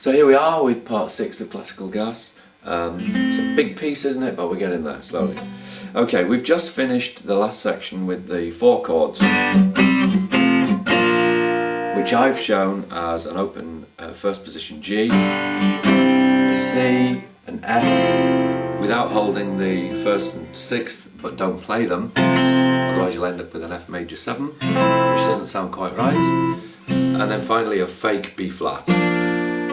So here we are with part 6 of Classical Gas. It's a big piece, isn't it? But we're getting there slowly. Okay, we've just finished the last section with the 4 chords, which I've shown as an open first position G, a C, an F, without holding the 1st and 6th, but don't play them, otherwise you'll end up with an F major 7, which doesn't sound quite right. And then finally a fake B flat,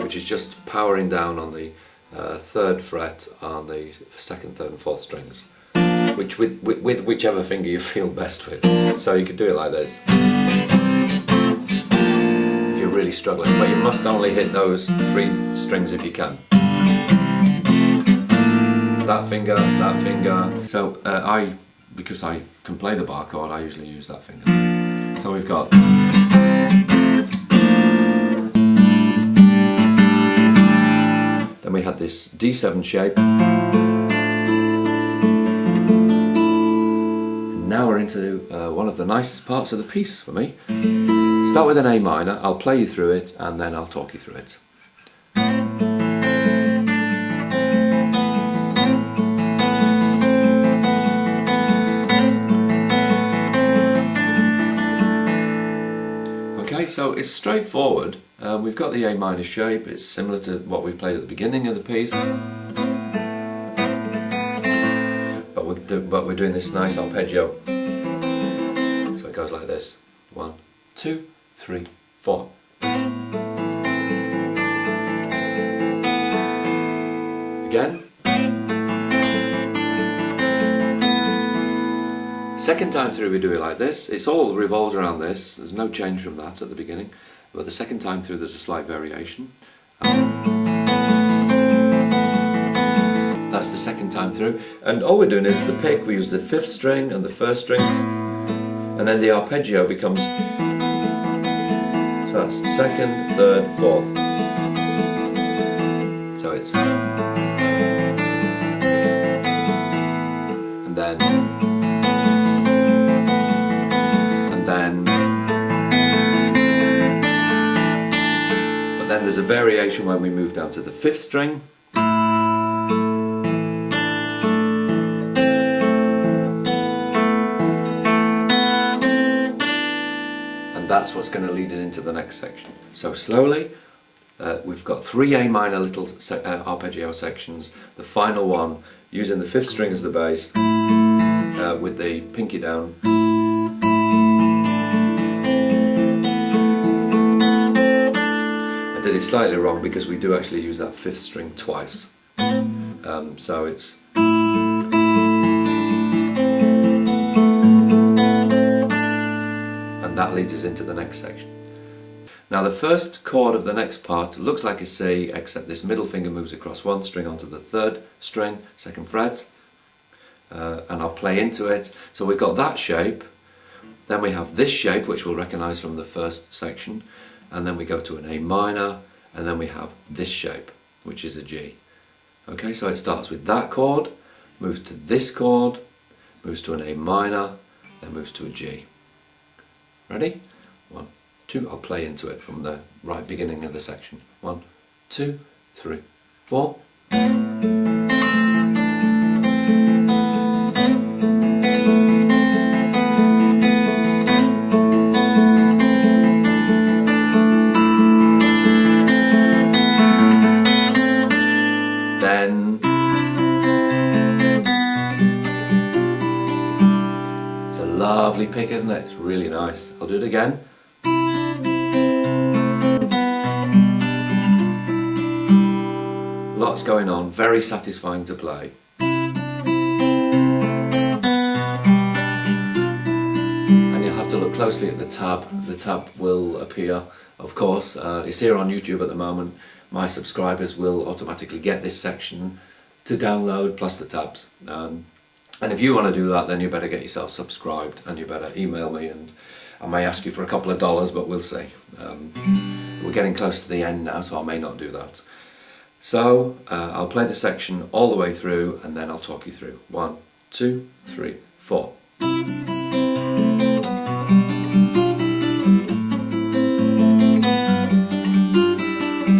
which is just powering down on the 3rd fret on the 2nd, 3rd and 4th strings, which with whichever finger you feel best with. So you could do it like this if you're really struggling, but you must only hit those 3 strings if you can. That finger, that finger. So because I can play the bar chord, I usually use that finger. So we've got we had this D7 shape, and now we're into one of the nicest parts of the piece for me. Start with an A minor, I'll play you through it and then I'll talk you through it. Okay, so it's straightforward. We've got the A minor shape, it's similar to what we played at the beginning of the piece, but we're doing this nice arpeggio. So it goes like this: 1, 2, 3, 4. Again. Second time through we do it like this. It's all revolves around this, there's no change from that at the beginning. But the second time through there's a slight variation. That's the second time through. And all we're doing is the pick, we use the 5th string and the 1st string, and then the arpeggio becomes, so that's 2nd, 3rd, 4th. So it's, and then there's a variation when we move down to the 5th string, and that's what's going to lead us into the next section. So slowly, we've got 3 A minor little arpeggio sections, the final one using the 5th string as the bass, with the pinky down. I did it slightly wrong because we do actually use that 5th string twice. So it's, and that leads us into the next section. Now the first chord of the next part looks like a C, except this middle finger moves across 1 string onto the 3rd string, 2nd fret, and I'll play into it. So we've got that shape, then we have this shape which we'll recognise from the first section, and then we go to an A minor, and then we have this shape, which is a G. Okay, so it starts with that chord, moves to this chord, moves to an A minor, then moves to a G. Ready? 1, 2, I'll play into it from the right beginning of the section. 1, 2, 3, 4. Lovely pick, isn't it? It's really nice. I'll do it again. Lots going on, very satisfying to play. And you'll have to look closely at the tab. The tab will appear, of course. It's here on YouTube at the moment. My subscribers will automatically get this section to download, plus the tabs. And if you want to do that, then you better get yourself subscribed, and you better email me, and I may ask you for a couple of dollars, but we'll see. We're getting close to the end now, so I may not do that. So I'll play the section all the way through, and then I'll talk you through. 1, 2, 3, 4.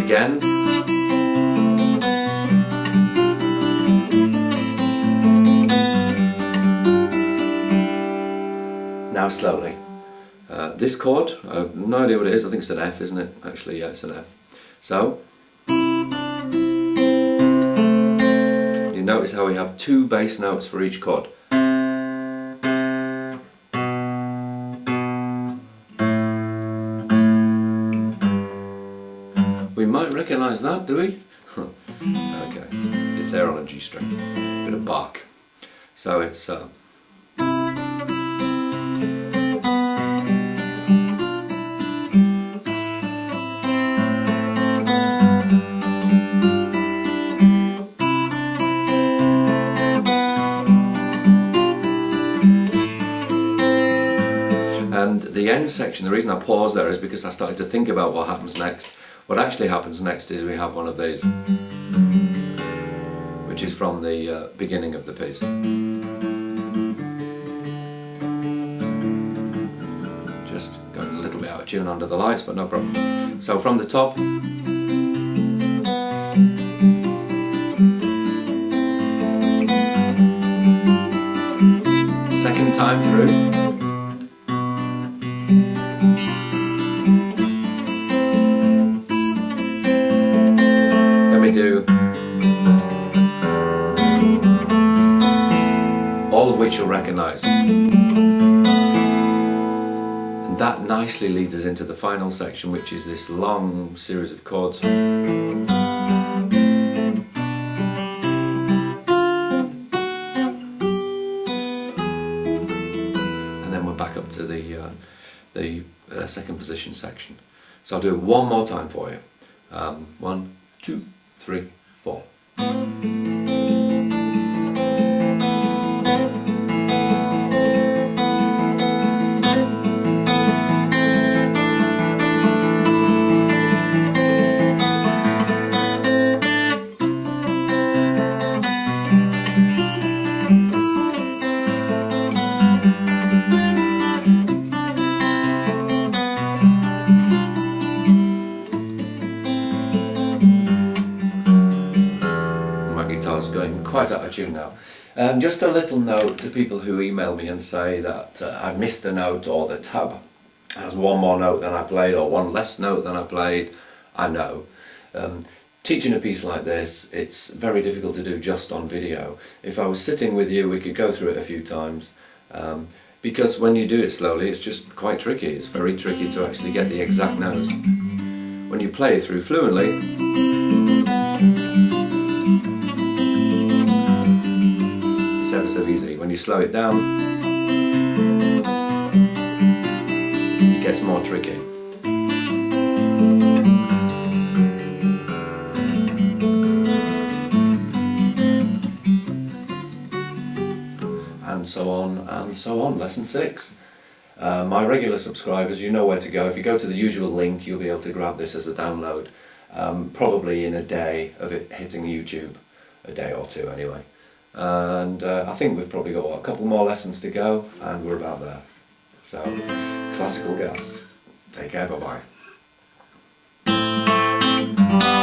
Again. Now slowly. This chord, I have no idea what it is. I think it's an F, isn't it? Actually, yeah, it's an F. So, you notice how we have 2 bass notes for each chord. We might recognise that, do we? Okay, it's there on a G string, bit of Bach. So it's and the end section, the reason I paused there is because I started to think about what happens next. What actually happens next is we have one of these, which is from the beginning of the piece. Just going a little bit out of tune under the lights, but no problem. So from the top, second time through. Do all of which you'll recognise, and that nicely leads us into the final section, which is this long series of chords, and then we're back up to the second position section. So I'll do it one more time for you. 1, 2, 3, 4. Going quite out of tune now. Just a little note to people who email me and say that I missed a note, or the tab has one more note than I played, or one less note than I played. I know. Teaching a piece like this, it's very difficult to do just on video. If I was sitting with you, we could go through it a few times, because when you do it slowly, it's just quite tricky. It's very tricky to actually get the exact notes. When you play it through fluently, ever so easy. When you slow it down, it gets more tricky. And so on and so on. Lesson 6. My regular subscribers, you know where to go. If you go to the usual link, you'll be able to grab this as a download, probably in a day of it hitting YouTube, a day or two anyway. And I think we've probably got a couple more lessons to go, and we're about there. So, Classical Gas. Take care, bye bye.